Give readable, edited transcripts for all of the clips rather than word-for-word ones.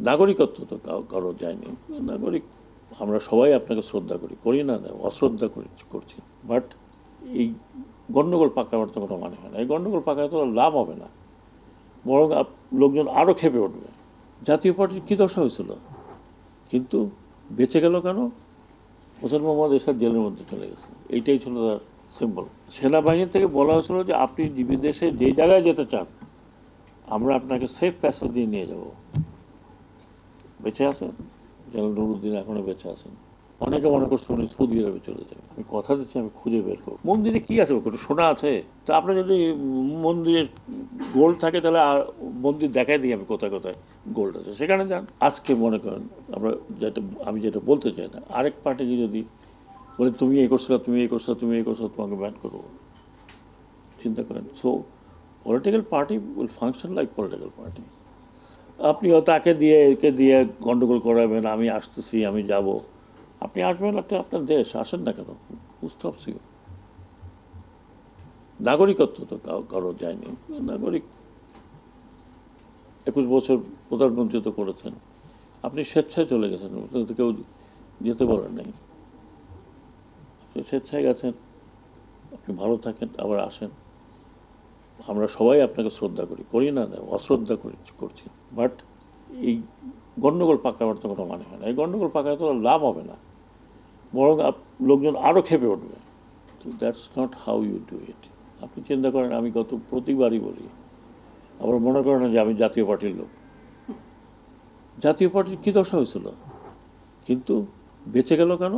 নাগরিকত্ব তো কারো যায়নি। নাগরিক আমরা সবাই আপনাকে শ্রদ্ধা করি, করি না, না অশ্রদ্ধা করছি। বাট এই গণ্ডগোল পাকাবার তো কোনো মানে হয় না। এই গণ্ডগোল পাকায় তো লাভ হবে না, বরং লোকজন আরও ক্ষেপে উঠবে। জাতীয় পার্টির কী দশা হয়েছিল, কিন্তু বেঁচে গেল কেন? হোসেন মোহাম্মদ এরশাদ জেলের মধ্যে চলে গেছে, এইটাই ছিল তার সিম্বল। সেনাবাহিনী থেকে বলা হয়েছিল যে আপনি বিদেশে যে জায়গায় যেতে চান আমরা আপনাকে সেফ প্যাসেজ দিয়ে নিয়ে যাব। বেঁচে আছেন, জেনারেল নুরুদ্দিন এখনো বেঁচে আছেন। অনেকে মনে করছে উনি সৌদি আরবে চলে যাবে। আমি কথা দিচ্ছি, আমি খুঁজে বের করব। মন্দিরে কি আছে, একটু সোনা আছে তো আপনার যদি মন্দিরে গোল্ড থাকে তাহলে মন্দির দেখাই দিই আমি কোথায় কোথায় গোল্ড আছে, সেখানে যান। আজকে মনে করেন আমরা আমি যেটা বলতে চাই না, আরেক পার্টিকে যদি বলে তুমি এই করছো, তুমি এই করছো, তুমি এই করছো, তোমাকে ব্যান করবো, চিন্তা করেন। So political party will function like political party. আপনিও তাকে দিয়ে একে দিয়ে গন্ডগোল করাবেন, আমি আসতেছি, আমি যাব। আপনি আসবেন, একটা আপনার দেশ, আসেন না কেন, স্টপস ইউ। নাগরিকত্ব তো কারো যায়নি। নাগরিক 21 বছর প্রধানমন্ত্রী তো করেছেন, আপনি স্বেচ্ছায় চলে গেছেন, কেউ যেতে বলেন নাই। আপনি স্বেচ্ছায় গেছেন, আপনি ভালো থাকেন, আবার আসেন। আমরা সবাই আপনাকে শ্রদ্ধা করি, করি না, না অশ্রদ্ধা করছি। বাট এই গণ্ডগোল পাকাবার তো কোনো মানে হয় না। এই গণ্ডগোল পাকায় তো লাভ হবে না, বরং লোকজন আরও ক্ষেপে উঠবে। তো that's not how you do it. আপনি চিন্তা করেন, আমি প্রতিবারই বলি, আবার মনে করেন যে আমি জাতীয় পার্টির লোক। জাতীয় পার্টির কী দশা হয়েছিল, কিন্তু বেঁচে গেল কেন?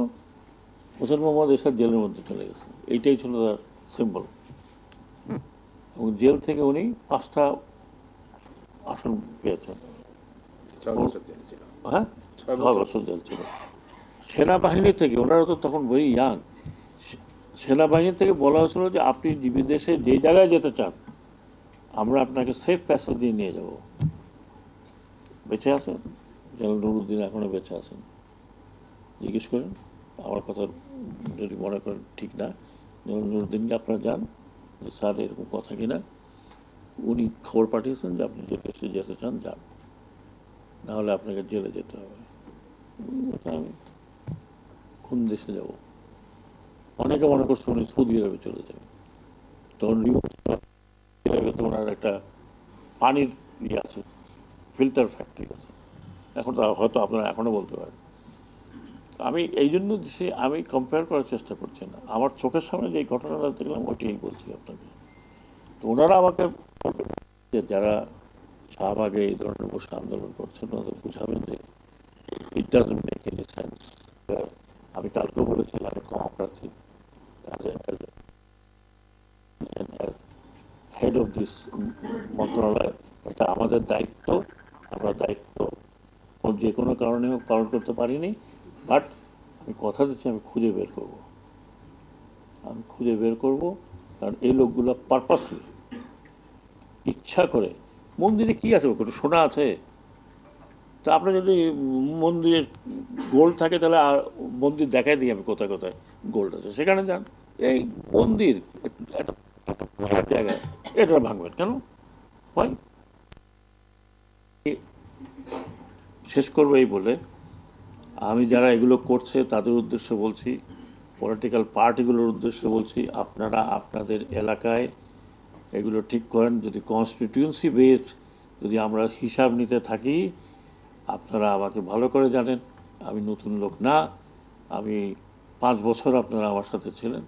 হোসেন মোহাম্মদ এরশাদ জেলের মধ্যে চলে গেছে, এইটাই ছিল তার সিম্বল। এবং জেল থেকে উনি 5টা আসন পেয়েছেন। হ্যাঁ, 6 বছর জেল ছিল। সেনাবাহিনী থেকে, ওনারা তো তখন ভেরি ইয়াং, সেনাবাহিনী থেকে বলা হয়েছিল যে আপনি বিদেশে যে জায়গায় যেতে চান আমরা আপনাকে সেফ প্যাসেজ দিয়ে নিয়ে যাব। বেঁচে আছেন, জেনারেল নুরুদ্দিন এখনো বেঁচে আছেন। জিজ্ঞেস করেন, আমার কথা যদি মনে করেন ঠিক না, জেনারেল নুরুদ্দিনকে আপনারা যান যে স্যার এরকম কথা কিনা। উনি খবর পাঠিয়েছেন যে আপনি যেতে চান যান, নাহলে আপনাকে জেলে যেতে হবে। আমি কোন দেশে যাব? অনেকে মনে করছে উনি সৌদি আরবে চলে যাবে, তখন তো ওনার একটা পানির ইয়ে আছে, ফিল্টার ফ্যাক্টরি আছে। এখন তো হয়তো আপনারা এখনও বলতে পারেন। আমি এই জন্য আমি কম্পেয়ার করার চেষ্টা করছি না, আমার চোখের সামনে যে ঘটনাটা দেখলাম ওইটাই বলছি আপনাকে। তো ওনারা আমাকে যে যারা শাহবাগে এই ধরনের বসে আন্দোলন করছেন ওনাদের বুঝাবেন যে it doesn't make any sense. আমি কালকেও বলেছিলাম আমি ক্ষমা প্রার্থী হেড অফ দিস মন্ত্রণালয়, এটা আমাদের দায়িত্ব, আমরা দায়িত্ব যে কোনো কারণে পালন করতে পারিনি। বাট আমি কথা দিচ্ছি, আমি খুঁজে বের করব, আমি খুঁজে বের করব। কারণ এই লোকগুলো পারপাসলি, ইচ্ছা করে, মন্দিরে কি আছে, একটু সোনা আছে তো আপনার যদি মন্দিরে গোল্ড থাকে তাহলে মন্দির দেখাই দিই আমি কোথায় কোথায় গোল্ড আছে, সেখানে যান। এই মন্দির একটা জায়গায় এটা ভাঙবেন কেন? হয় শেষ করবো এই বলে, আমি যারা এগুলো করছে তাদের উদ্দেশ্যে বলছি, পলিটিক্যাল পার্টিগুলোর উদ্দেশ্যে বলছি, আপনারা আপনাদের এলাকায় এগুলো ঠিক করেন। যদি কনস্টিটিউয়েন্সি বেসড যদি আমরা হিসাব নিতে থাকি, আপনারা আমাকে ভালো করে জানেন, আমি নতুন লোক না। আমি 5 বছর আপনারা আমার সাথে ছিলেন।